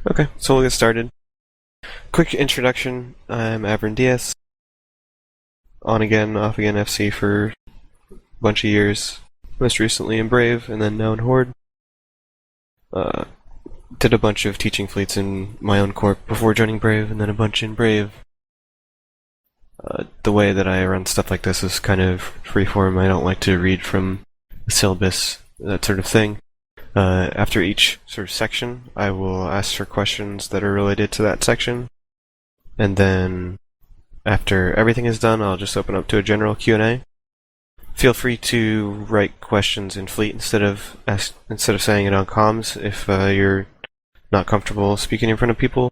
Okay, so we'll get started. Quick introduction. I'm Avron Diaz. On again, off again FC for a bunch of years. Most recently in Brave, and then now in Horde. Uh, did a bunch of teaching fleets in my own corp before joining Brave, and then a bunch in Brave. The way that I run stuff like this is kind of freeform. I don't like to read from the syllabus, that sort of thing. After each sort of section, I will ask for questions that are related to that section, and then after everything is done, I'll just open up to a general Q&A. Feel free to write questions in Fleet instead of saying it on comms if you're not comfortable speaking in front of people.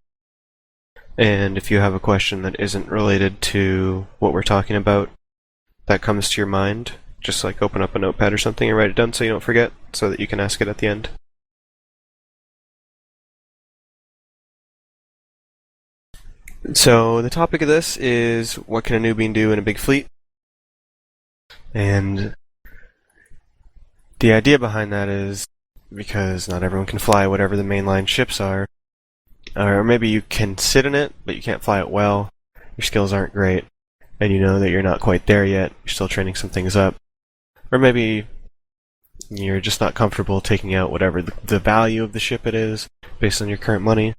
And if you have a question that isn't related to what we're talking about, that comes to your mind, just like open up a notepad or something and write it down so you don't forget, so that you can ask it at the end. So the topic of this is, what can a newbean do in a big fleet? And the idea behind that is because not everyone can fly whatever the mainline ships are, or maybe you can sit in it, but you can't fly it well, your skills aren't great, and you know that you're not quite there yet, you're still training some things up, or maybe you're just not comfortable taking out whatever the value of the ship it is based on your current money.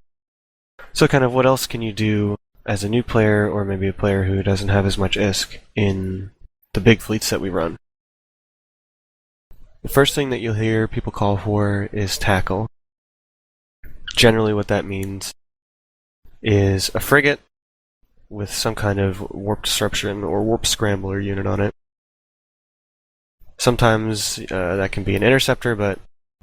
So kind of what else can you do as a new player, or maybe a player who doesn't have as much ISK in the big fleets that we run? The first thing that you'll hear people call for is tackle. Generally what that means is a frigate with some kind of warp disruption or warp scrambler unit on it. Sometimes that can be an interceptor, but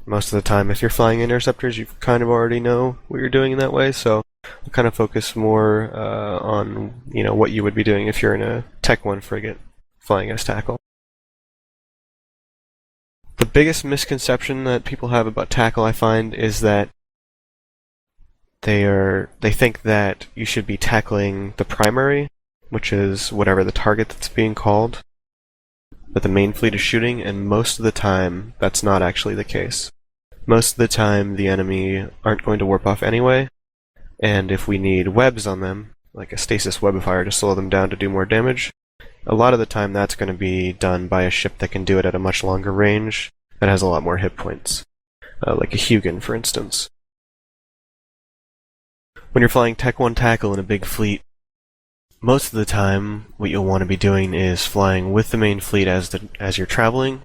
most of the time if you're flying interceptors you kind of already know what you're doing in that way, so I'll kind of focus more on what you would be doing if you're in a Tech 1 frigate flying as tackle. The biggest misconception that people have about tackle, I find, is that they think that you should be tackling the primary, which is whatever the target that's being called, that the main fleet is shooting, and most of the time that's not actually the case. Most of the time the enemy aren't going to warp off anyway, and if we need webs on them, like a stasis webifier to slow them down to do more damage, a lot of the time that's going to be done by a ship that can do it at a much longer range that has a lot more hit points, like a Hugin, for instance. When you're flying Tech 1 tackle in a big fleet, most of the time what you'll want to be doing is flying with the main fleet as you're traveling,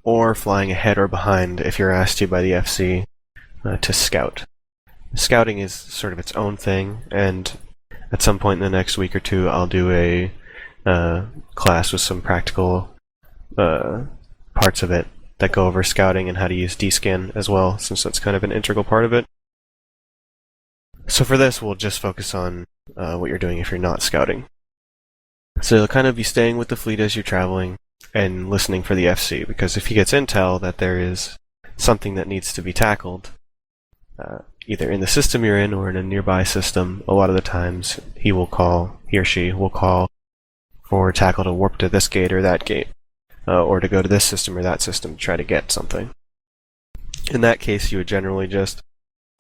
or flying ahead or behind if you're asked to by the FC to scout. Scouting is sort of its own thing, and at some point in the next week or two I'll do a class with some practical parts of it that go over scouting and how to use D-scan as well, since that's kind of an integral part of it. So for this we'll just focus on what you're doing if you're not scouting. So you'll kind of be staying with the fleet as you're traveling and listening for the FC, because if he gets intel that there is something that needs to be tackled, either in the system you're in or in a nearby system, a lot of the times he or she will call for tackle to warp to this gate or that gate, or to go to this system or that system to try to get something. In that case, you would generally just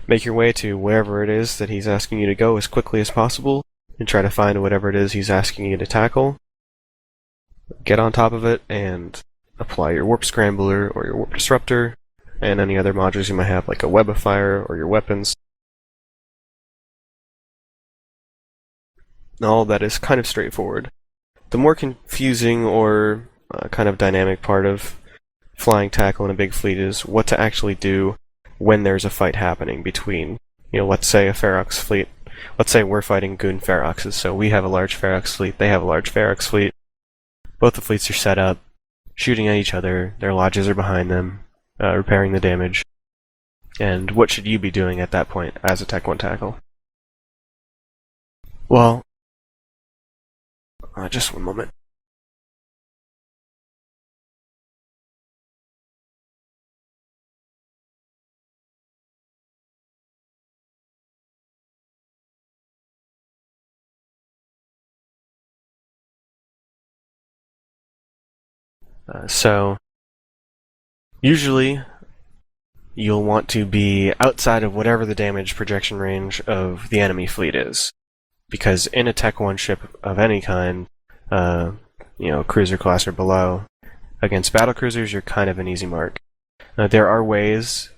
make your way to wherever it is that he's asking you to go as quickly as possible, and try to find whatever it is he's asking you to tackle, get on top of it, and apply your warp scrambler or your warp disruptor, and any other modules you might have, like a webifier or your weapons. All of that is kind of straightforward. The more confusing or kind of dynamic part of flying tackle in a big fleet is what to actually do when there's a fight happening between, let's say a Ferox fleet. Let's say we're fighting Goon Feroxes, so we have a large Ferox fleet, they have a large Ferox fleet. Both the fleets are set up, shooting at each other, their lodges are behind them, repairing the damage. And what should you be doing at that point as a Tech 1 tackle? Well, just one moment. So, usually, you'll want to be outside of whatever the damage projection range of the enemy fleet is. Because in a Tech 1 ship of any kind, cruiser class or below, against battle cruisers, you're kind of an easy mark. There are ways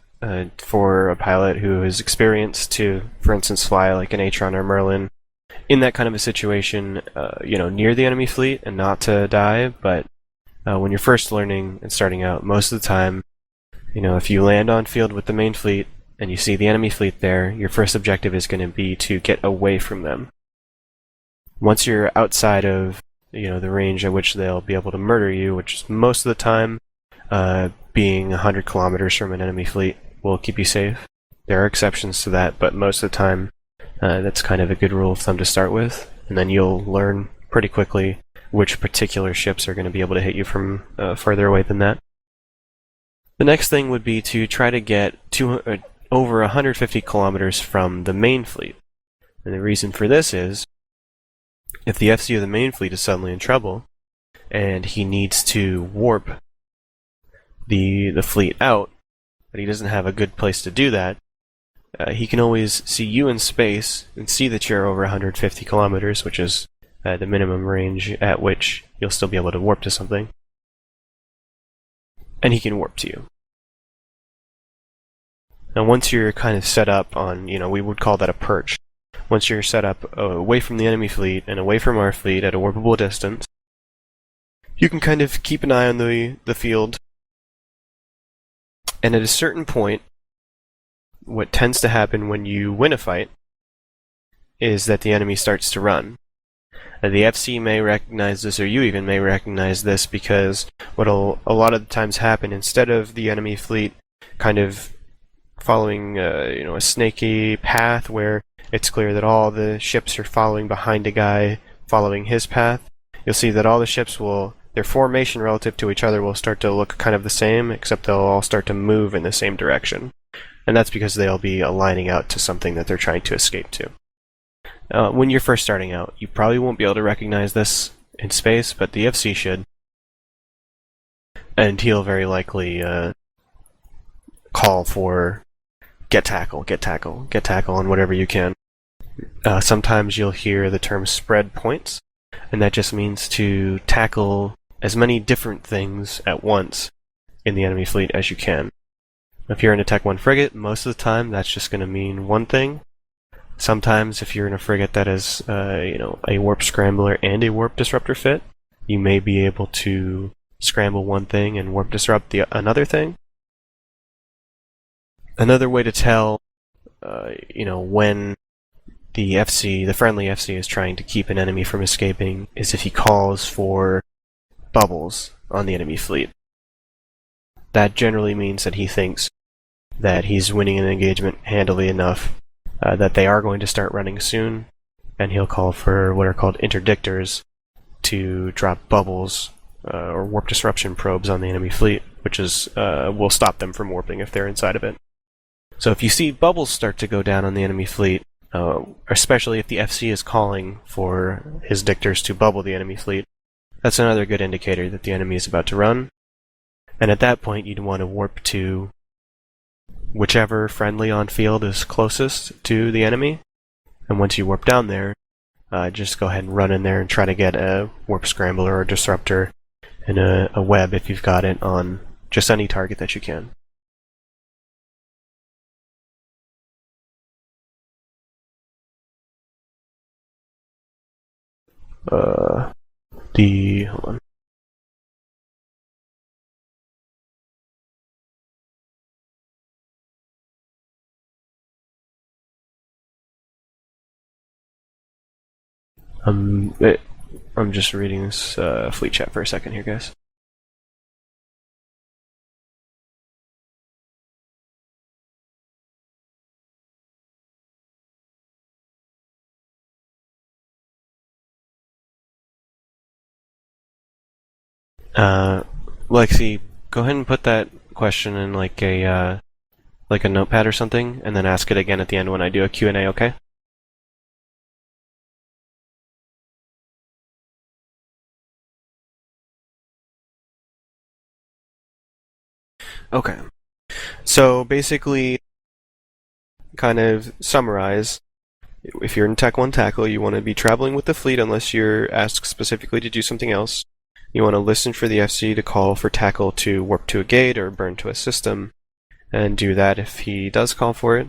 for a pilot who is experienced to, for instance, fly like an Atron or Merlin in that kind of a situation, near the enemy fleet and not to die. But when you're first learning and starting out, most of the time, if you land on field with the main fleet and you see the enemy fleet there, your first objective is going to be to get away from them. Once you're outside of the range at which they'll be able to murder you, which is most of the time being 100 kilometers from an enemy fleet will keep you safe. There are exceptions to that, but most of the time that's kind of a good rule of thumb to start with, and then you'll learn pretty quickly which particular ships are going to be able to hit you from further away than that. The next thing would be to try to get over 150 kilometers from the main fleet. And the reason for this is, if the FC of the main fleet is suddenly in trouble, and he needs to warp the fleet out, but he doesn't have a good place to do that, he can always see you in space and see that you're over 150 kilometers, which is the minimum range at which you'll still be able to warp to something. And he can warp to you. Now once you're kind of set up on, we would call that a perch. Once you're set up away from the enemy fleet and away from our fleet at a warpable distance, you can kind of keep an eye on the field. And at a certain point, what tends to happen when you win a fight is that the enemy starts to run. The FC may recognize this, or you even may recognize this, because what'll a lot of the times happen, instead of the enemy fleet kind of following a snaky path where it's clear that all the ships are following behind a guy following his path, you'll see that all the ships their formation relative to each other will start to look kind of the same, except they'll all start to move in the same direction. And that's because they'll be aligning out to something that they're trying to escape to. When you're first starting out, you probably won't be able to recognize this in space, but the FC should. And he'll very likely call for get tackle on whatever you can. Sometimes you'll hear the term spread points, and that just means to tackle as many different things at once in the enemy fleet as you can. If you're in a Tech 1 frigate, most of the time that's just going to mean one thing. Sometimes if you're in a frigate that is a warp scrambler and a warp disruptor fit, you may be able to scramble one thing and warp disrupt another thing. Another way to tell when the friendly FC is trying to keep an enemy from escaping is if he calls for bubbles on the enemy fleet. That generally means that he thinks that he's winning an engagement handily enough that they are going to start running soon, and he'll call for what are called interdictors to drop bubbles or warp disruption probes on the enemy fleet, which will stop them from warping if they're inside of it. So if you see bubbles start to go down on the enemy fleet, especially if the FC is calling for his dictors to bubble the enemy fleet, that's another good indicator that the enemy is about to run. And at that point, you'd want to warp to whichever friendly on field is closest to the enemy. And once you warp down there, just go ahead and run in there and try to get a warp scrambler or a disruptor and a web if you've got it on just any target that you can. Hold on. I'm just reading this fleet chat for a second here, guys. Lexi, go ahead and put that question in like a notepad or something, and then ask it again at the end when I do a Q&A, okay? Okay. So basically, kind of summarize, if you're in Tech 1 Tackle, you want to be traveling with the fleet unless you're asked specifically to do something else. You want to listen for the FC to call for Tackle to warp to a gate or burn to a system, and do that if he does call for it.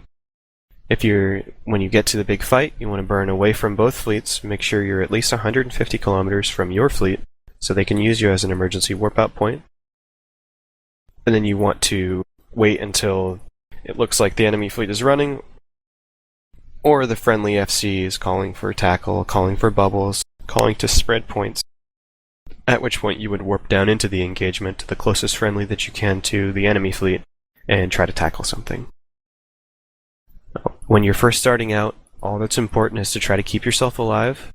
When you get to the big fight, you want to burn away from both fleets. Make sure you're at least 150 kilometers from your fleet, so they can use you as an emergency warp out point. And then you want to wait until it looks like the enemy fleet is running, or the friendly FC is calling for tackle, calling for bubbles, calling to spread points, at which point you would warp down into the engagement to the closest friendly that you can to the enemy fleet and try to tackle something. When you're first starting out, all that's important is to try to keep yourself alive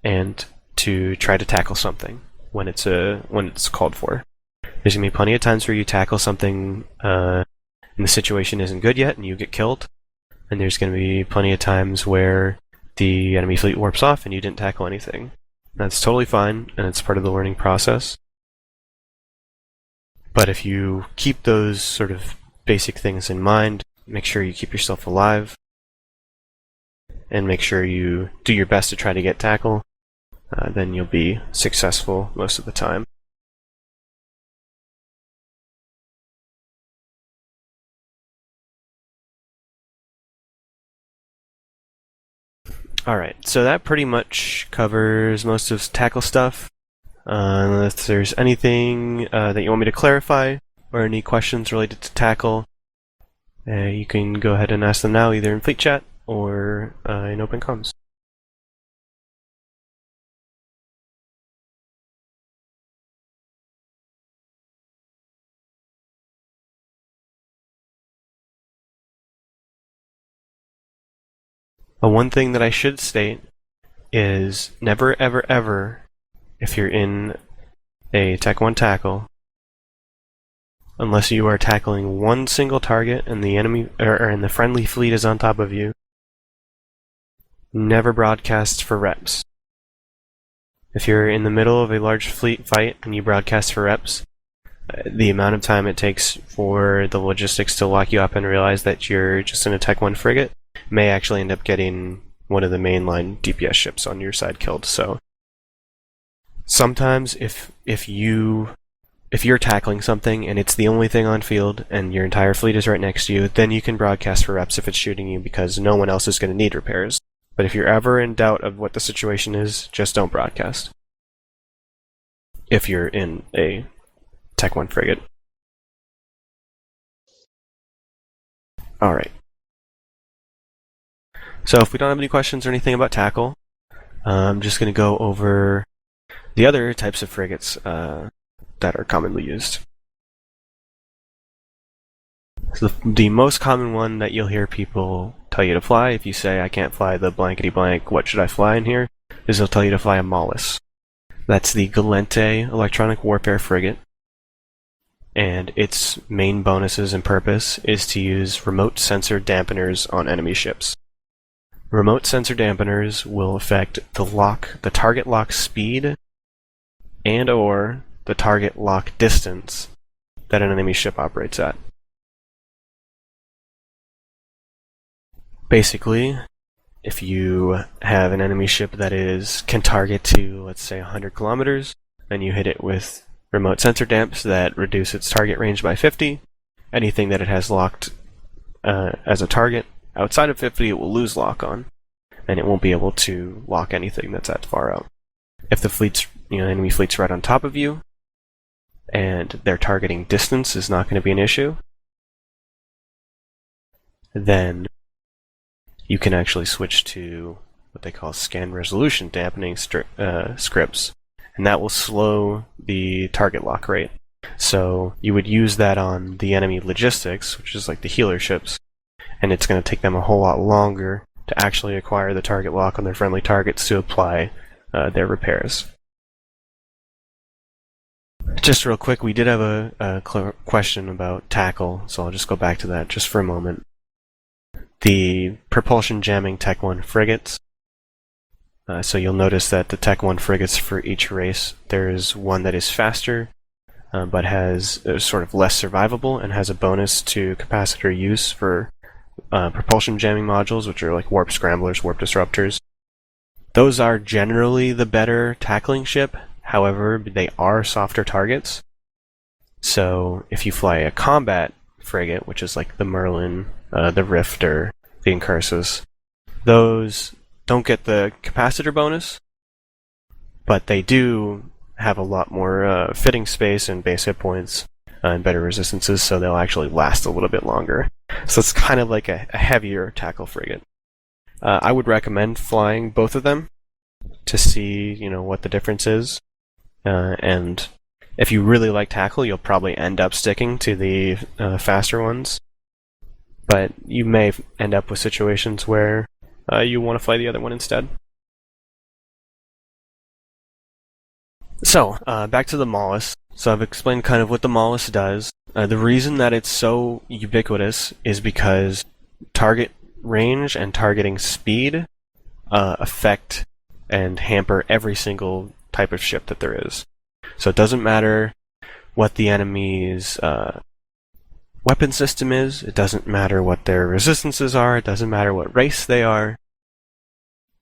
and to try to tackle something when it's called for. There's going to be plenty of times where you tackle something and the situation isn't good yet and you get killed. And there's going to be plenty of times where the enemy fleet warps off and you didn't tackle anything. That's totally fine, and it's part of the learning process. But if you keep those sort of basic things in mind, make sure you keep yourself alive, and make sure you do your best to try to get tackle, then you'll be successful most of the time. Alright, so that pretty much covers most of tackle stuff. Unless there's anything that you want me to clarify, or any questions related to tackle, you can go ahead and ask them now, either in Fleet Chat or in Open Comms. One thing that I should state is never ever ever, if you're in a Tech 1 tackle, unless you are tackling one single target and the enemy and the friendly fleet is on top of you, never broadcast for reps. If you're in the middle of a large fleet fight and you broadcast for reps, the amount of time it takes for the logistics to lock you up and realize that you're just in a Tech 1 frigate may actually end up getting one of the mainline DPS ships on your side killed. So sometimes if you're tackling something and it's the only thing on field and your entire fleet is right next to you, then you can broadcast for reps if it's shooting you, because no one else is going to need repairs. But if you're ever in doubt of what the situation is, just don't broadcast. If you're in a Tech 1 frigate. Alright. So if we don't have any questions or anything about tackle, I'm just going to go over the other types of frigates that are commonly used. So the most common one that you'll hear people tell you to fly, if you say, I can't fly the blankety blank, what should I fly in here? Is they'll tell you to fly a Mollis. That's the Galente Electronic Warfare Frigate. And its main bonuses and purpose is to use remote sensor dampeners on enemy ships. Remote sensor dampeners will affect the target lock speed and or the target lock distance that an enemy ship operates at. Basically, if you have an enemy ship that can target to, let's say, 100 kilometers, and you hit it with remote sensor damps that reduce its target range by 50, anything that it has locked as a target outside of 50, it will lose lock on, and it won't be able to lock anything that's that far out. If the enemy fleet's right on top of you, and their targeting distance is not going to be an issue, then you can actually switch to what they call scan resolution dampening scripts, and that will slow the target lock rate. So you would use that on the enemy logistics, which is like the healer ships, and it's going to take them a whole lot longer to actually acquire the target lock on their friendly targets to apply their repairs. Just real quick, we did have a question about tackle, so I'll just go back to that just for a moment. The propulsion jamming Tech 1 frigates. So you'll notice that the Tech 1 frigates for each race, there's one that is faster, but has sort of less survivable and has a bonus to capacitor use for propulsion jamming modules, which are like warp scramblers, warp disruptors. Those are generally the better tackling ship. However, they are softer targets. So if you fly a combat frigate, which is like the Merlin, the Rift, or the Incursus, those don't get the capacitor bonus, but they do have a lot more fitting space and base hit points and better resistances, so they'll actually last a little bit longer. So it's kind of like a heavier tackle frigate. I would recommend flying both of them to see, what the difference is. And if you really like tackle, you'll probably end up sticking to the faster ones. But you may end up with situations where you want to fly the other one instead. So, back to the Mollis. So I've explained kind of what the Mollis does. The reason that it's so ubiquitous is because target range and targeting speed affect and hamper every single type of ship that there is. So it doesn't matter what the enemy's weapon system is, it doesn't matter what their resistances are, it doesn't matter what race they are.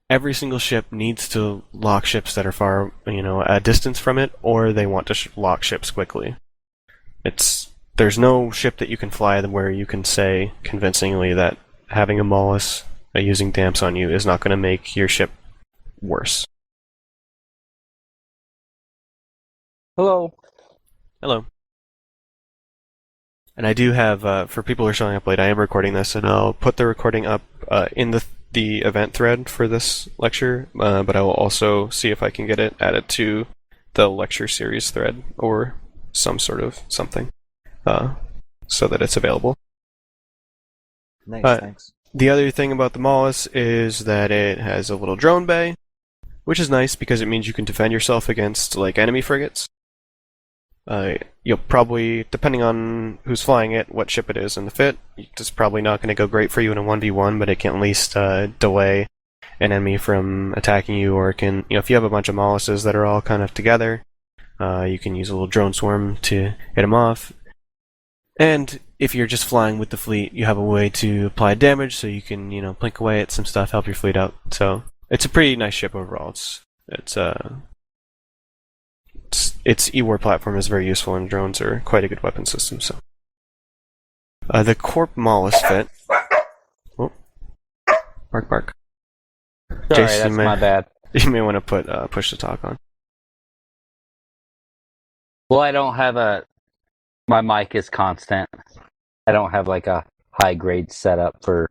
Every single ship needs to lock ships that are far, a distance from it, or they want to lock ships quickly. There's no ship that you can fly where you can say convincingly that having a Mollis using damps on you is not going to make your ship worse. Hello. Hello. And I do have, for people who are showing up late, I am recording this, and I'll put the recording up in the event thread for this lecture, but I will also see if I can get it added to the lecture series thread or some sort of something, so that it's available. Nice, thanks. The other thing about the Mollis is that it has a little drone bay, which is nice because it means you can defend yourself against like enemy frigates. You'll probably, depending on who's flying it, what ship it is, and the fit, it's probably not going to go great for you in a 1v1, but it can at least delay an enemy from attacking you, or it can, if you have a bunch of Mollises that are all kind of together, you can use a little drone swarm to hit them off. And if you're just flying with the fleet, you have a way to apply damage, so you can, blink away at some stuff, help your fleet out. So it's a pretty nice ship overall. Its E-War platform is very useful, and drones are quite a good weapon system. So, the Corp Mollis fit. Oh, bark. Sorry, that's my bad. You may want to put push to talk on. Well, I don't have my mic is constant. I don't have like a high grade setup for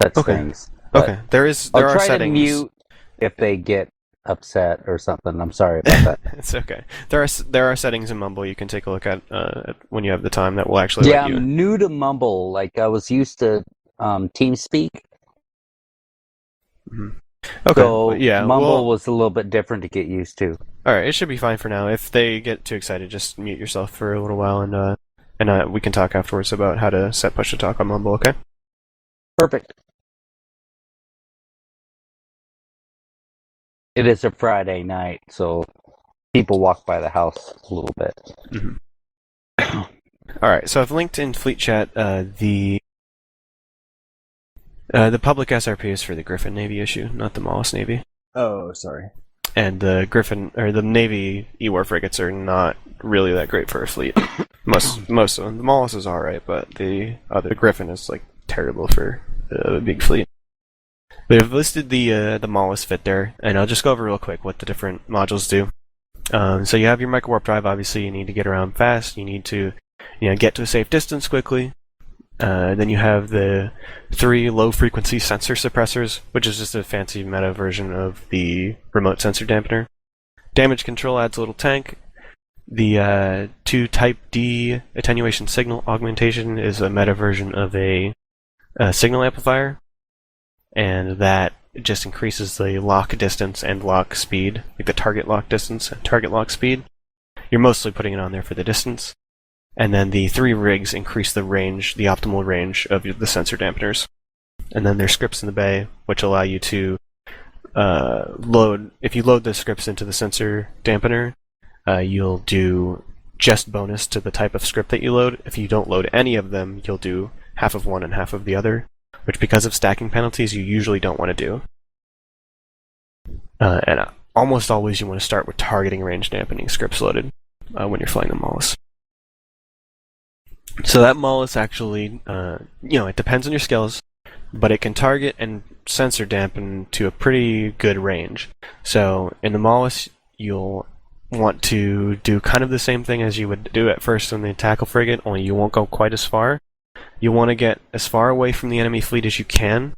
such things. Okay, there are settings. I'll try to mute if they get upset or something. I'm sorry about that. It's okay. There are settings in Mumble you can take a look at when you have the time that will actually let you. I'm new to Mumble. Like I was used to TeamSpeak. Mm-hmm. Okay. So Mumble was a little bit different to get used to. All right, it should be fine for now. If they get too excited, just mute yourself for a little while, and we can talk afterwards about how to set push to talk on Mumble. Okay. Perfect. It is a Friday night, so people walk by the house a little bit. Mm-hmm. All right, so I've linked in Fleet Chat the public SRP is for the Griffin Navy issue, not the Mollis Navy. Oh, sorry. And the Griffin or the Navy E-War frigates are not really that great for a fleet. Most of them. The Mollis is all right, but the Griffin is like terrible for a big fleet. They've listed the Mollis fit there, and I'll just go over real quick what the different modules do. So you have your micro-warp drive. Obviously, you need to get around fast. You need to, get to a safe distance quickly. Then you have the 3 low-frequency sensor suppressors, which is just a fancy meta version of the remote sensor dampener. Damage control adds a little tank. The 2 Type D attenuation signal augmentation is a meta version of a signal amplifier. And that just increases the lock distance and lock speed, like the target lock distance and target lock speed. You're mostly putting it on there for the distance. And then the 3 rigs increase the range, the optimal range of the sensor dampeners. And then there's scripts in the bay, which allow you to if you load the scripts into the sensor dampener, you'll do just bonus to the type of script that you load. If you don't load any of them, you'll do half of one and half of the other, which because of stacking penalties, you usually don't want to do. And almost always you want to start with targeting range dampening scripts loaded when you're flying the Mollis. So that Mollis actually, it depends on your skills, but it can target and sensor dampen to a pretty good range. So in the Mollis, you'll want to do kind of the same thing as you would do at first in the tackle frigate, only you won't go quite as far. You want to get as far away from the enemy fleet as you can,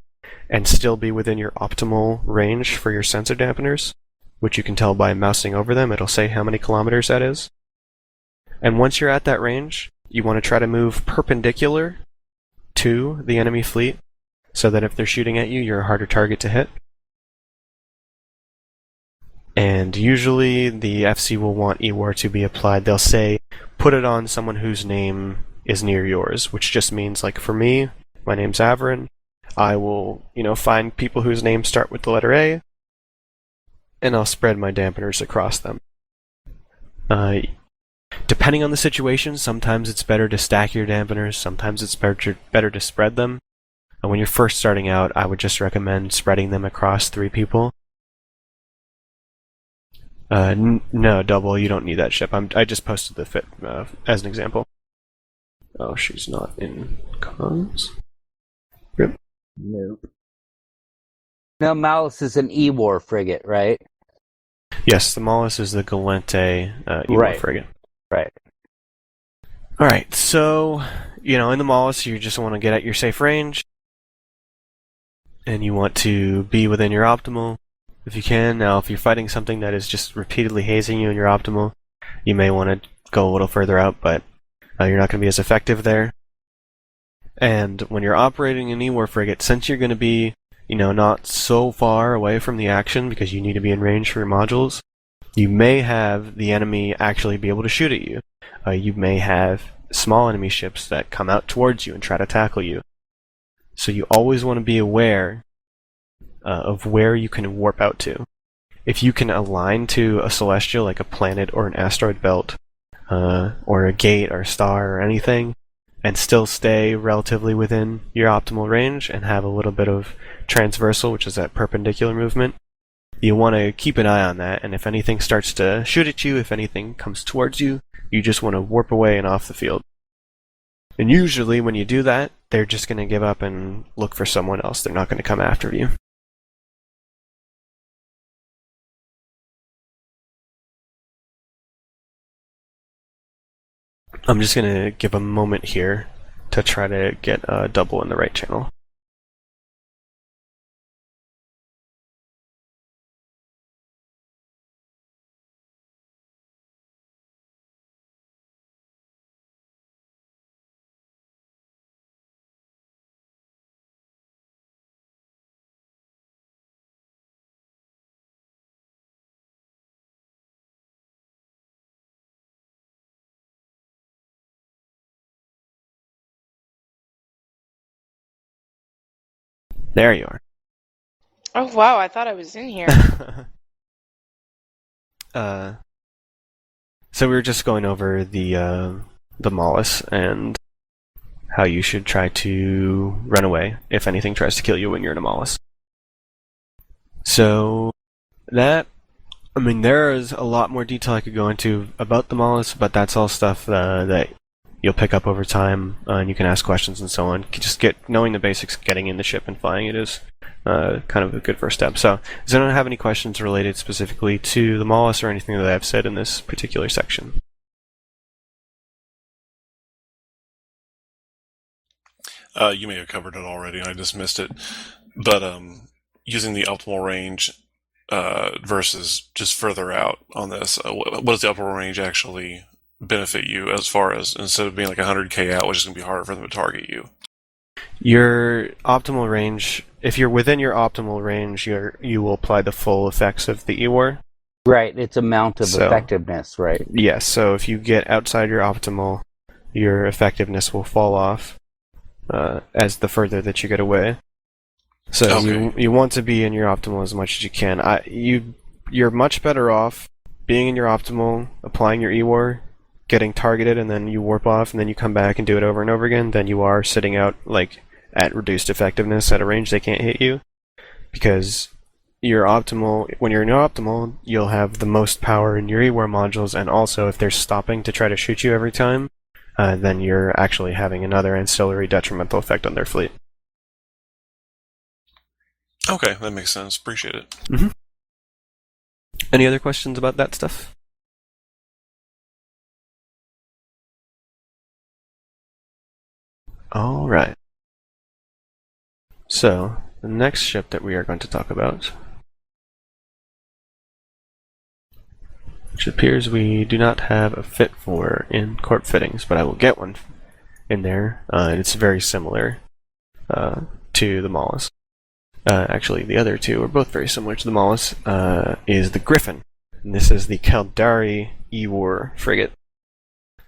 and still be within your optimal range for your sensor dampeners, which you can tell by mousing over them. It'll say how many kilometers that is. And once you're at that range, you want to try to move perpendicular to the enemy fleet, so that if they're shooting at you, you're a harder target to hit. And usually the FC will want EWAR to be applied. They'll say, put it on someone whose name is near yours, which just means, like for me, my name's Averin. I will, find people whose names start with the letter A, and I'll spread my dampeners across them. Depending on the situation, sometimes it's better to stack your dampeners, sometimes it's better to spread them. And when you're first starting out, I would just recommend spreading them across 3 people. No, Double, you don't need that ship. I just posted the fit as an example. Oh, she's not in comms. Rip. Nope. Now, Malice is an EWAR frigate, right? Yes, the Mollis is the Galente EWAR frigate. Right. Alright, so, in the Mollis, you just want to get at your safe range, and you want to be within your optimal if you can. Now, if you're fighting something that is just repeatedly hazing you in your optimal, you may want to go a little further out, but you're not going to be as effective there. And when you're operating an EWAR frigate, since you're going to be, not so far away from the action because you need to be in range for your modules, you may have the enemy actually be able to shoot at you. You may have small enemy ships that come out towards you and try to tackle you. So you always want to be aware of where you can warp out to. If you can align to a celestial, like a planet or an asteroid belt, or a gate or a star or anything, and still stay relatively within your optimal range and have a little bit of transversal, which is that perpendicular movement, you want to keep an eye on that, and if anything starts to shoot at you, if anything comes towards you, you just want to warp away and off the field. And usually when you do that, they're just going to give up and look for someone else. They're not going to come after you. I'm just going to give a moment here to try to get Double in the right channel. There you are. Oh wow, I thought I was in here. So we were just going over the Mollis and how you should try to run away if anything tries to kill you when you're in a Mollis. So there is a lot more detail I could go into about the Mollis, but that's all stuff that you'll pick up over time, and you can ask questions and so on. Just knowing the basics, getting in the ship and flying it is kind of a good first step. So, does anyone have any questions related specifically to the Mollis or anything that I've said in this particular section? You may have covered it already, and I just missed it. But using the optimal range versus just further out on this, what does the optimal range actually benefit you as far as, instead of being like 100k out, which is going to be harder for them to target you? Your optimal range, if you're within your optimal range, you will apply the full effects of the EWAR. Right, it's amount of effectiveness, right? Yes, so if you get outside your optimal, your effectiveness will fall off as the further that you get away. So you want to be in your optimal as much as you can. You're much better off being in your optimal, applying your EWAR, getting targeted and then you warp off and then you come back and do it over and over again, then you are sitting out like at reduced effectiveness at a range they can't hit you. Because when you're in your optimal, you'll have the most power in your E-War modules, and also if they're stopping to try to shoot you every time, then you're actually having another ancillary detrimental effect on their fleet. Okay, that makes sense. Appreciate it. Mm-hmm. Any other questions about that stuff? All right. So, the next ship that we are going to talk about, which appears we do not have a fit for in Corp Fittings, but I will get one in there. It's very similar to the Mollusk. Actually, the other two are both very similar to the Mollusk, is the Griffin. And this is the Caldari E-War frigate.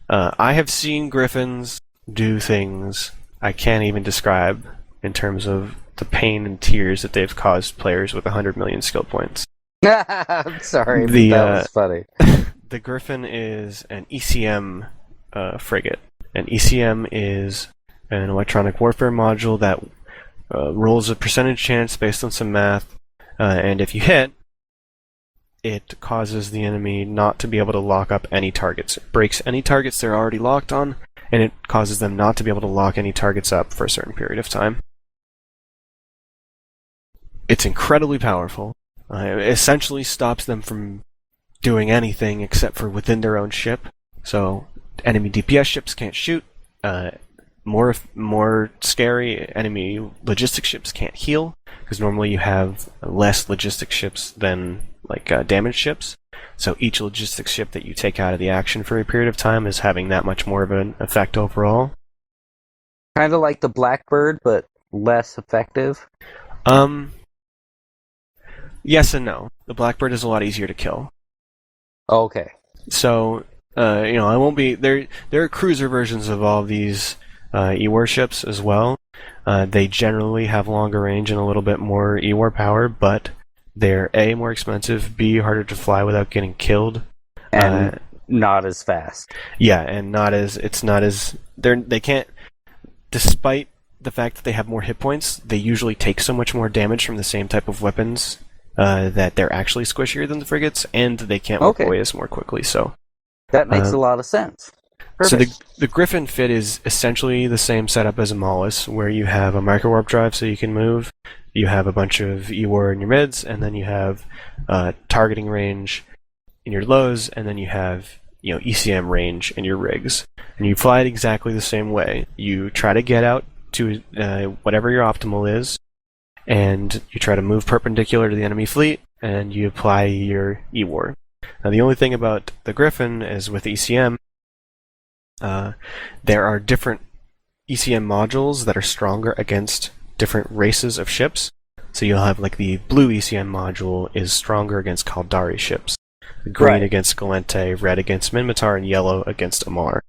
I have seen Griffins do things I can't even describe in terms of the pain and tears that they've caused players with 100 million skill points. I'm sorry, but that was funny. The Griffin is an ECM frigate. An ECM is an electronic warfare module that rolls a percentage chance based on some math, and if you hit, it causes the enemy not to be able to lock up any targets. It breaks any targets they're already locked on, and it causes them not to be able to lock any targets up for a certain period of time. It's incredibly powerful. It essentially stops them from doing anything except for within their own ship. So enemy DPS ships can't shoot. More scary, enemy logistic ships can't heal, because normally you have less logistic ships than damaged ships. So each logistic ship that you take out of the action for a period of time is having that much more of an effect overall. Kind of like the Blackbird, but less effective. Yes and no. The Blackbird is a lot easier to kill. Okay. So, I won't be there. There are cruiser versions of all of these E-War ships as well. They generally have longer range and a little bit more E-War power, but they're A, more expensive, B, harder to fly without getting killed, and not as fast. Yeah, and they can't, despite the fact that they have more hit points, they usually take so much more damage from the same type of weapons that they're actually squishier than the frigates, and they can't work away as more quickly. So that makes a lot of sense. Perfect. So the Griffin fit is essentially the same setup as a Mollusk, where you have a micro-warp drive so you can move, you have a bunch of E-War in your mids, and then you have targeting range in your lows, and then you have ECM range in your rigs. And you fly it exactly the same way. You try to get out to whatever your optimal is, and you try to move perpendicular to the enemy fleet, and you apply your E-War. Now the only thing about the Griffin is with ECM, there are different ECM modules that are stronger against different races of ships. So you'll have the blue ECM module is stronger against Caldari ships, green against Galente, red against Minmatar, and yellow against Amar.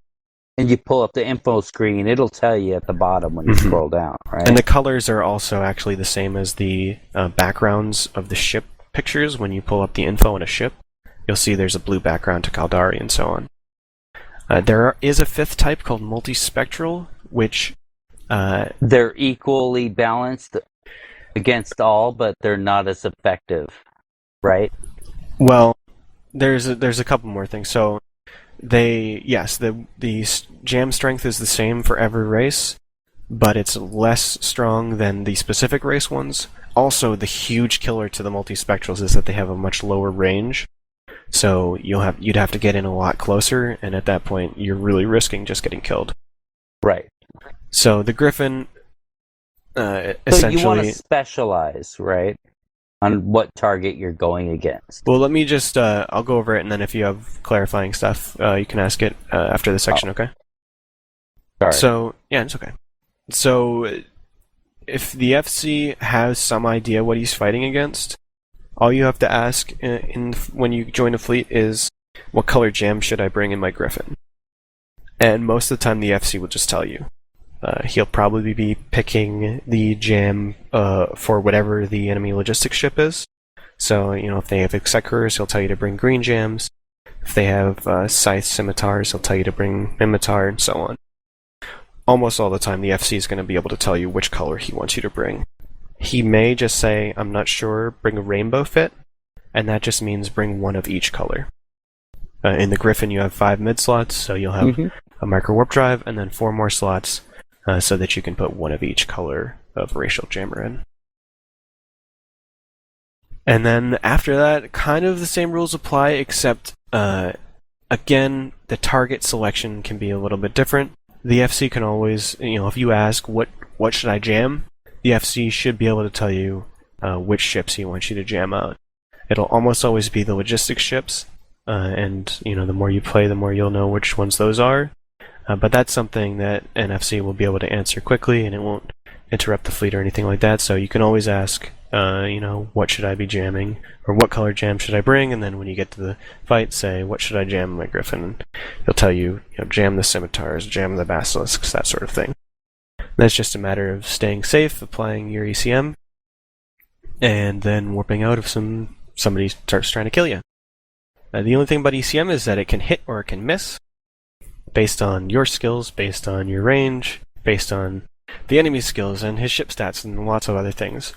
And you pull up the info screen, it'll tell you at the bottom when you scroll down, right? And the colors are also actually the same as the backgrounds of the ship pictures. When you pull up the info on a ship, you'll see there's a blue background to Caldari and so on. There is a fifth type called multispectral, which they're equally balanced against all, but they're not as effective, right? Well, there's a couple more things. So the jam strength is the same for every race, but it's less strong than the specific race ones. Also, the huge killer to the multispectrals is that they have a much lower range. So you'd have to get in a lot closer, and at that point, you're really risking just getting killed. Right. So the Griffin, essentially... So you want to specialize, right, on what target you're going against. Well, let me just... I'll go over it, and then if you have clarifying stuff, you can ask it after the section, okay? Sorry. So, yeah, it's okay. So, if the FC has some idea what he's fighting against, all you have to ask when you join a fleet is, what color jam should I bring in my Griffin? And most of the time the FC will just tell you. He'll probably be picking the jam for whatever the enemy logistics ship is. So, if they have Executors, he'll tell you to bring green jams. If they have scythe scimitars, he'll tell you to bring Mimitar, and so on. Almost all the time, the FC is going to be able to tell you which color he wants you to bring. He may just say, I'm not sure, bring a rainbow fit, and that just means bring one of each color. In the Griffin, you have 5 mid slots, so you'll have a micro warp drive, and then 4 more slots, so that you can put one of each color of racial jammer in. And then after that, kind of the same rules apply, except, again, the target selection can be a little bit different. The FC can always, if you ask, what should I jam? The FC should be able to tell you which ships he wants you to jam out. It'll almost always be the logistics ships, and the more you play, the more you'll know which ones those are. But that's something that an FC will be able to answer quickly, and it won't interrupt the fleet or anything like that. So you can always ask, what should I be jamming, or what color jam should I bring? And then when you get to the fight, say, what should I jam in my Griffin? And he'll tell you, jam the scimitars, jam the basilisks, that sort of thing. That's just a matter of staying safe, applying your ECM, and then warping out if somebody starts trying to kill you. The only thing about ECM is that it can hit or it can miss, based on your skills, based on your range, based on the enemy's skills and his ship stats, and lots of other things.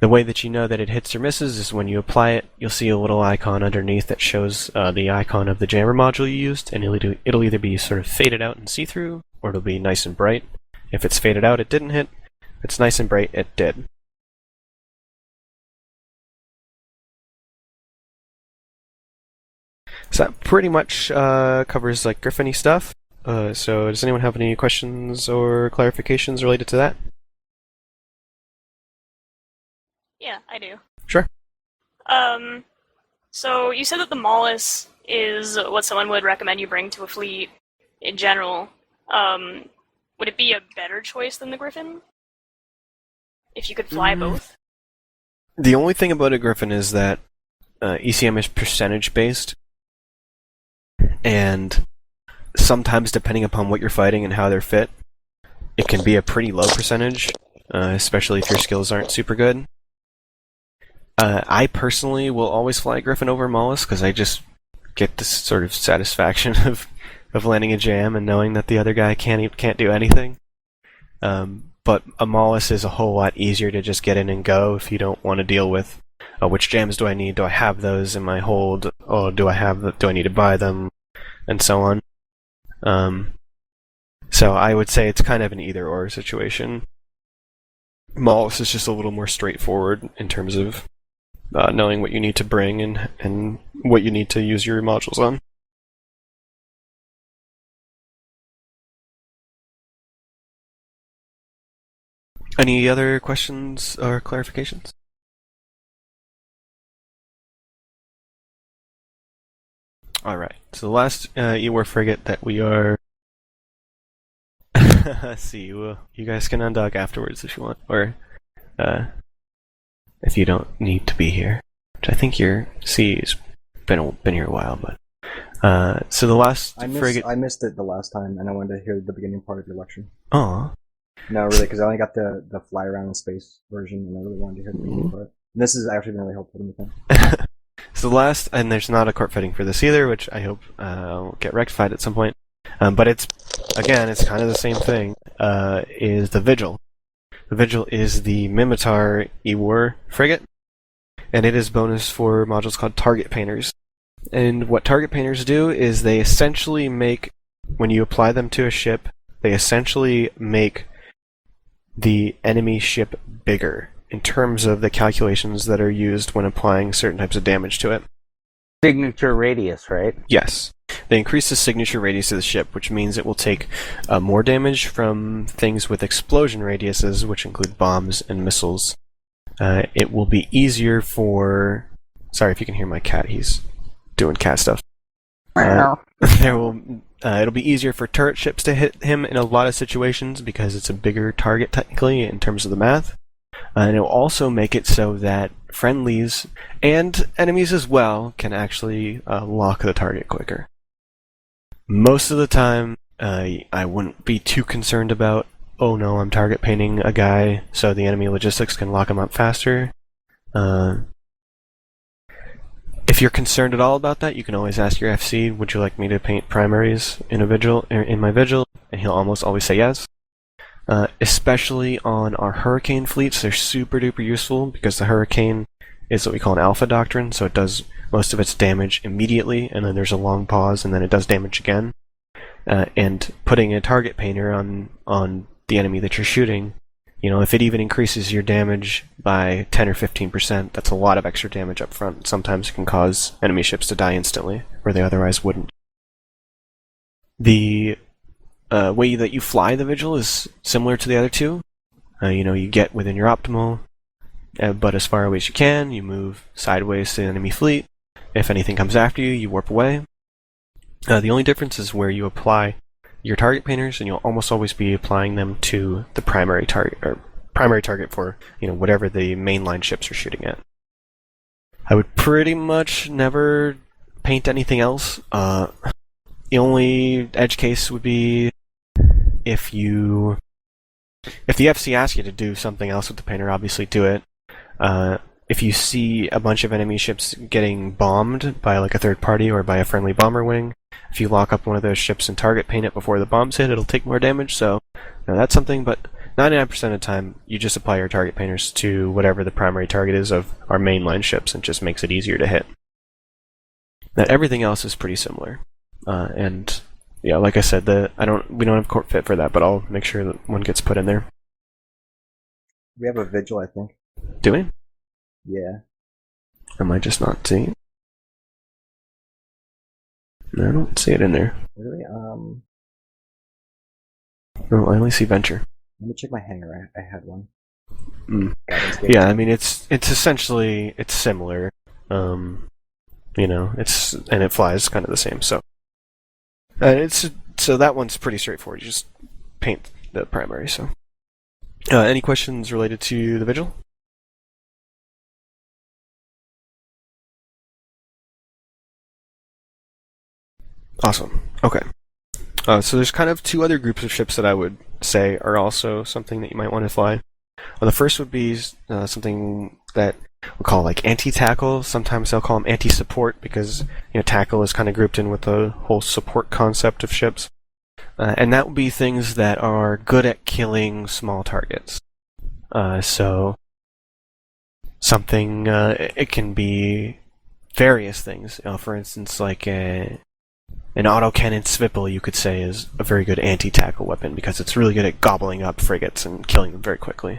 The way that you know that it hits or misses is when you apply it, you'll see a little icon underneath that shows the icon of the jammer module you used, and it'll either be sort of faded out and see-through, or it'll be nice and bright. If it's faded out, it didn't hit. If it's nice and bright, it did. So that pretty much covers Griffin-y stuff. So does anyone have any questions or clarifications related to that? Yeah, I do. Sure. So you said that the Mollis is what someone would recommend you bring to a fleet in general. Would it be a better choice than the Griffin? If you could fly both? The only thing about a Griffin is that ECM is percentage-based, and sometimes, depending upon what you're fighting and how they're fit, it can be a pretty low percentage, especially if your skills aren't super good. I personally will always fly Griffin over Mollis, because I just get this sort of satisfaction of landing a jam and knowing that the other guy can't do anything. But a Mollis is a whole lot easier to just get in and go if you don't want to deal with which jams do I need, do I have those in my hold, or do I need to buy them, and so on. So I would say it's kind of an either-or situation. Mollis is just a little more straightforward in terms of knowing what you need to bring and what you need to use your modules on. Any other questions or clarifications? Alright, so the last E-War frigate that we are... see, well, you guys can undock afterwards if you want, or if you don't need to be here. Which I think your C's been here a while, but... so the last frigate... I missed it the last time, and I wanted to hear the beginning part of your lecture. Aw. No, really, because I only got the fly around in space version, and I really wanted to hear the beginning part. And this has actually been really helpful to me. So the last, and there's not a corp fitting for this either, which I hope will get rectified at some point. But it's kind of the same thing, is the Vigil. The Vigil is the Mimitar E-War frigate, and it is bonus for modules called Target Painters. And what Target Painters do is they essentially make, when you apply them to a ship, they essentially make the enemy ship bigger in terms of the calculations that are used when applying certain types of damage to it. Signature radius, right? Yes. They increase the signature radius of the ship, which means it will take more damage from things with explosion radiuses, which include bombs and missiles. It will be easier for... Sorry if you can hear my cat, he's doing cat stuff. It'll be easier for turret ships to hit him in a lot of situations because it's a bigger target technically in terms of the math. And it'll also make it so that friendlies and enemies as well can actually lock the target quicker. Most of the time, I wouldn't be too concerned about, oh no, I'm target painting a guy so the enemy logistics can lock him up faster. If you're concerned at all about that, you can always ask your FC, would you like me to paint primaries in my vigil? And he'll almost always say yes. Especially on our hurricane fleets, they're super duper useful because the hurricane is what we call an alpha doctrine, so it does most of its damage immediately, and then there's a long pause, and then it does damage again. And putting a target painter on the enemy that you're shooting, if it even increases your damage by 10 or 15%, that's a lot of extra damage up front. Sometimes it can cause enemy ships to die instantly, where they otherwise wouldn't. The way that you fly the Vigil is similar to the other two. You get within your optimal, but as far away as you can, you move sideways to the enemy fleet. If anything comes after you, you warp away. The only difference is where you apply your target painters, and you'll almost always be applying them to the primary target for whatever the mainline ships are shooting at. I would pretty much never paint anything else. The only edge case would be if the FC asks you to do something else with the painter, obviously do it. If you see a bunch of enemy ships getting bombed by like a third party or by a friendly bomber wing, if you lock up one of those ships and target paint it before the bombs hit, it'll take more damage, so that's something, but 99% of the time, you just apply your target painters to whatever the primary target is of our mainline ships, and just makes it easier to hit. Now, everything else is pretty similar, and yeah, like I said, we don't have court fit for that, but I'll make sure that one gets put in there. We have a vigil, I think. Do we? Yeah. Am I just not seeing it? No, I don't see it in there. Really? No, I only see Venture. Let me check my hangar. I had one. Yeah, I mean it's essentially similar. And it flies kind of the same. So so that one's pretty straightforward. You just paint the primary. So, any questions related to the Vigil? Awesome. Okay. So there's kind of two other groups of ships that I would say are also something that you might want to fly. The first would be something that we'll call like anti-tackle. Sometimes they'll call them anti-support because tackle is kind of grouped in with the whole support concept of ships. And that would be things that are good at killing small targets. So something it can be various things. For instance, like an autocannon Svipple, you could say, is a very good anti-tackle weapon because it's really good at gobbling up frigates and killing them very quickly.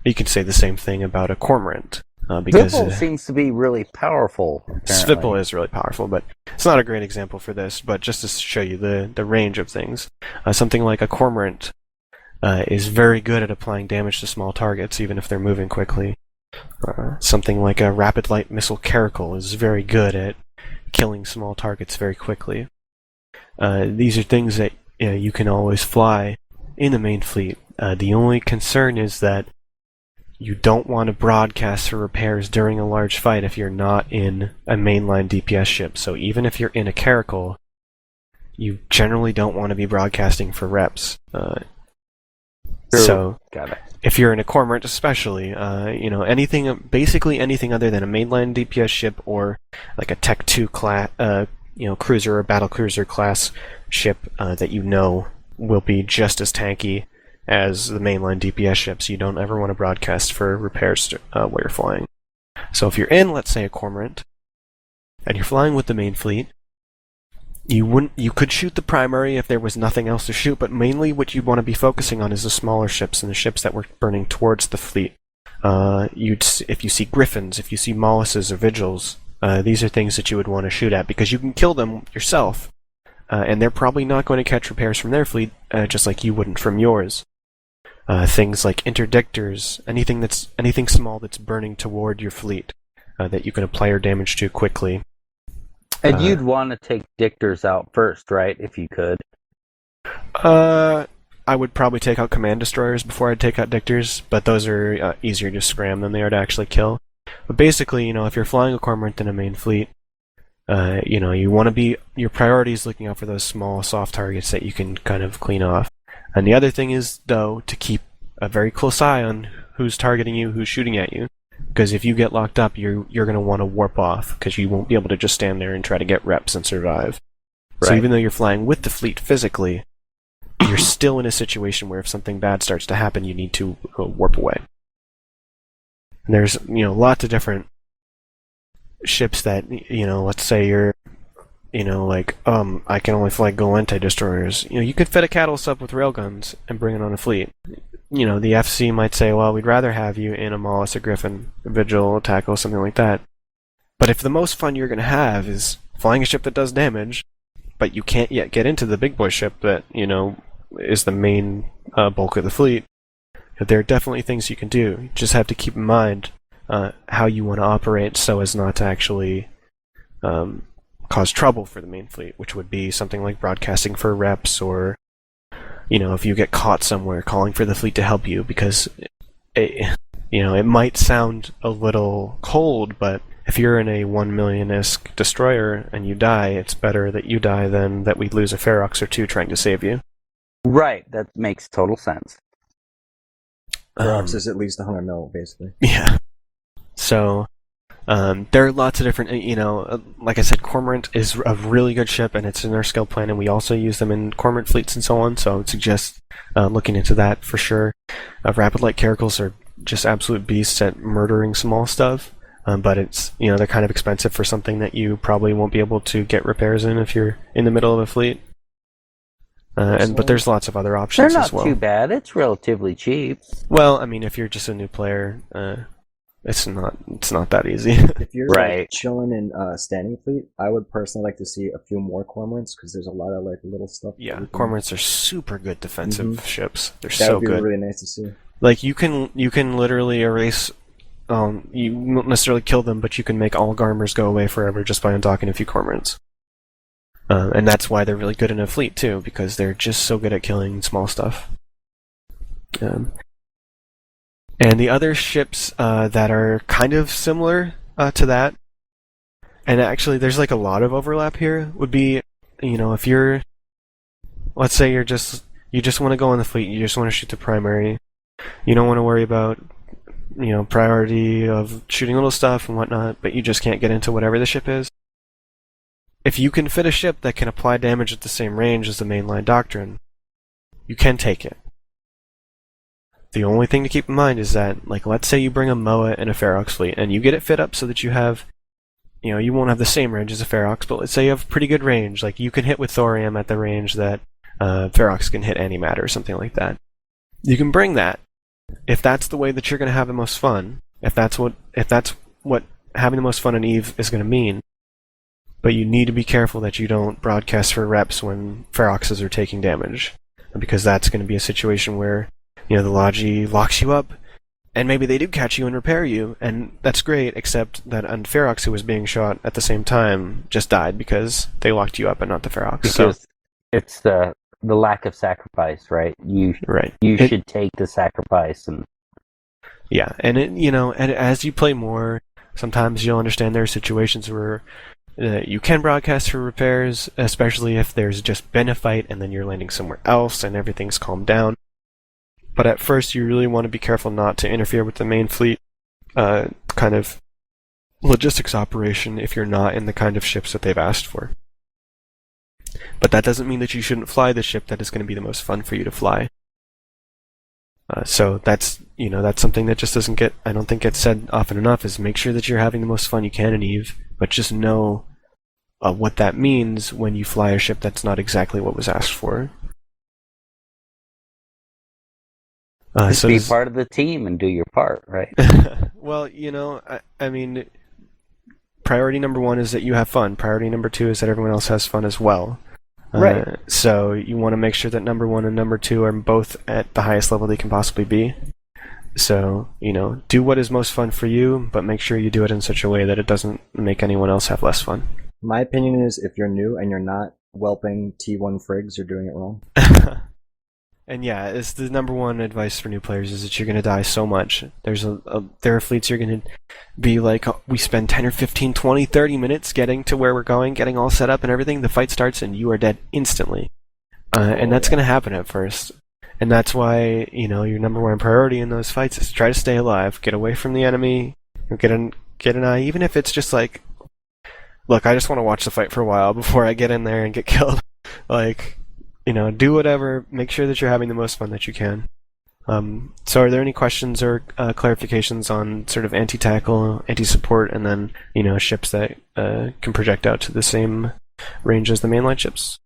You could say the same thing about a cormorant. Because Svipple seems to be really powerful. Apparently. Svipple is really powerful, but it's not a great example for this, but just to show you the range of things. Something like a cormorant is very good at applying damage to small targets, even if they're moving quickly. Something like a rapid light missile caracal is very good at killing small targets very quickly. These are things that you can always fly in the main fleet. The only concern is that you don't want to broadcast for repairs during a large fight if you're not in a mainline DPS ship. So even if you're in a caracal, you generally don't want to be broadcasting for reps. So if you're in a cormorant especially, basically anything other than a mainline DPS ship or like a Tech 2 class, cruiser or battlecruiser class ship that will be just as tanky as the mainline DPS ships, you don't ever want to broadcast for repairs while you're flying. So if you're in, let's say, a cormorant, and you're flying with the main fleet, you could shoot the primary if there was nothing else to shoot, but mainly what you'd want to be focusing on is the smaller ships and the ships that were burning towards the fleet. If you see griffins, if you see molluses or vigils, these are things that you would want to shoot at because you can kill them yourself, and they're probably not going to catch repairs from their fleet, just like you wouldn't from yours. Things like interdictors, anything small that's burning toward your fleet that you can apply your damage to quickly. And you'd want to take dictors out first, right? If you could. I would probably take out command destroyers before I'd take out dictors, but those are easier to scram than they are to actually kill. But basically, if you're flying a cormorant in a main fleet, you want to be, your priority is looking out for those small, soft targets that you can kind of clean off. And the other thing is, though, to keep a very close eye on who's targeting you, who's shooting at you. Because if you get locked up, you're going to want to warp off, because you won't be able to just stand there and try to get reps and survive. So Right. even though you're flying with the fleet physically, you're still in a situation where if something bad starts to happen, you need to warp away. And there's, lots of different ships that, let's say you're, I can only fly Galente destroyers. You could fit a cattle sub with railguns and bring it on a fleet. The FC might say, well, we'd rather have you in a Mollis, a Griffin, a Vigil, a Tackle, something like that. But if the most fun you're going to have is flying a ship that does damage, but you can't yet get into the big boy ship that, is the main bulk of the fleet, there are definitely things you can do. You just have to keep in mind how you want to operate so as not to actually cause trouble for the main fleet, which would be something like broadcasting for reps, or if you get caught somewhere, calling for the fleet to help you, because it might sound a little cold, but if you're in a 1 million-isk destroyer and you die, it's better that you die than that we lose a Ferox or two trying to save you. Right, that makes total sense. Ferox is at least 100 mil, basically. Yeah. So, there are lots of different, like I said, Cormorant is a really good ship, and it's in our skill plan, and we also use them in Cormorant fleets and so on, so I would suggest looking into that for sure. Rapid Light Caracals are just absolute beasts at murdering small stuff, but it's, they're kind of expensive for something that you probably won't be able to get repairs in if you're in the middle of a fleet. But there's lots of other They're options not as well. too bad. It's relatively cheap. Well, I mean, if you're just a new player, it's not that easy. If you're Right. chilling in standing fleet, I would personally like to see a few more Cormorants, because there's a lot of little stuff. Yeah, Cormorants are super good defensive ships. They're That so would be good. really nice to see. Like you can literally erase. You won't necessarily kill them, but you can make all Garmers go away forever just by undocking a few Cormorants. And that's why they're really good in a fleet too, because they're just so good at killing small stuff. And the other ships that are kind of similar to that, and actually there's like a lot of overlap here, would be, if you're, let's say you just want to go on the fleet, you just want to shoot the primary, you don't want to worry about, priority of shooting little stuff and whatnot, but you just can't get into whatever the ship is. If you can fit a ship that can apply damage at the same range as the mainline Doctrine, you can take it. The only thing to keep in mind is that, like, let's say you bring a Moa and a Ferox fleet, and you get it fit up so that you have, you won't have the same range as a Ferox, but let's say you have pretty good range, like you can hit with Thorium at the range that Ferox can hit any matter or something like that. You can bring that, if that's the way that you're going to have the most fun, if that's what having the most fun in EVE is going to mean. But you need to be careful that you don't broadcast for reps when Feroxes are taking damage, because that's going to be a situation where, the Logi locks you up, and maybe they do catch you and repair you, and that's great, except that a Ferox who was being shot at the same time just died because they locked you up and not the Ferox. Because it's the lack of sacrifice, right? You should take the sacrifice. And yeah, and and as you play more, sometimes you'll understand there are situations where you can broadcast for repairs, especially if there's just been a fight and then you're landing somewhere else and everything's calmed down. But at first, you really want to be careful not to interfere with the main fleet kind of logistics operation if you're not in the kind of ships that they've asked for. But that doesn't mean that you shouldn't fly the ship that is going to be the most fun for you to fly. So that's something that just doesn't I don't think gets said often enough, is make sure that you're having the most fun you can in EVE, but just know what that means when you fly a ship that's not exactly what was asked for. just be part of the team and do your part, right? Well, I mean, priority number one is that you have fun. Priority number two is that everyone else has fun as well. Right. So you want to make sure that number one and number two are both at the highest level they can possibly be. So, do what is most fun for you, but make sure you do it in such a way that it doesn't make anyone else have less fun. My opinion is, if you're new and you're not whelping T1 frigs, you're doing it wrong. And yeah, it's the number one advice for new players is that you're going to die so much. There are fleets you're going to be like, we spend 10 or 15, 20, 30 minutes getting to where we're going, getting all set up and everything. The fight starts and you are dead instantly. And that's going to happen at first. And that's why, your number one priority in those fights is to try to stay alive, get away from the enemy, Get an eye, even if it's just like, look, I just want to watch the fight for a while before I get in there and get killed. Like, do whatever. Make sure that you're having the most fun that you can. So are there any questions or clarifications on sort of anti-tackle, anti-support, and then, ships that can project out to the same range as the mainline ships?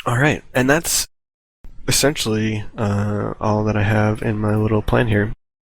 All right, and that's essentially all that I have in my little plan here.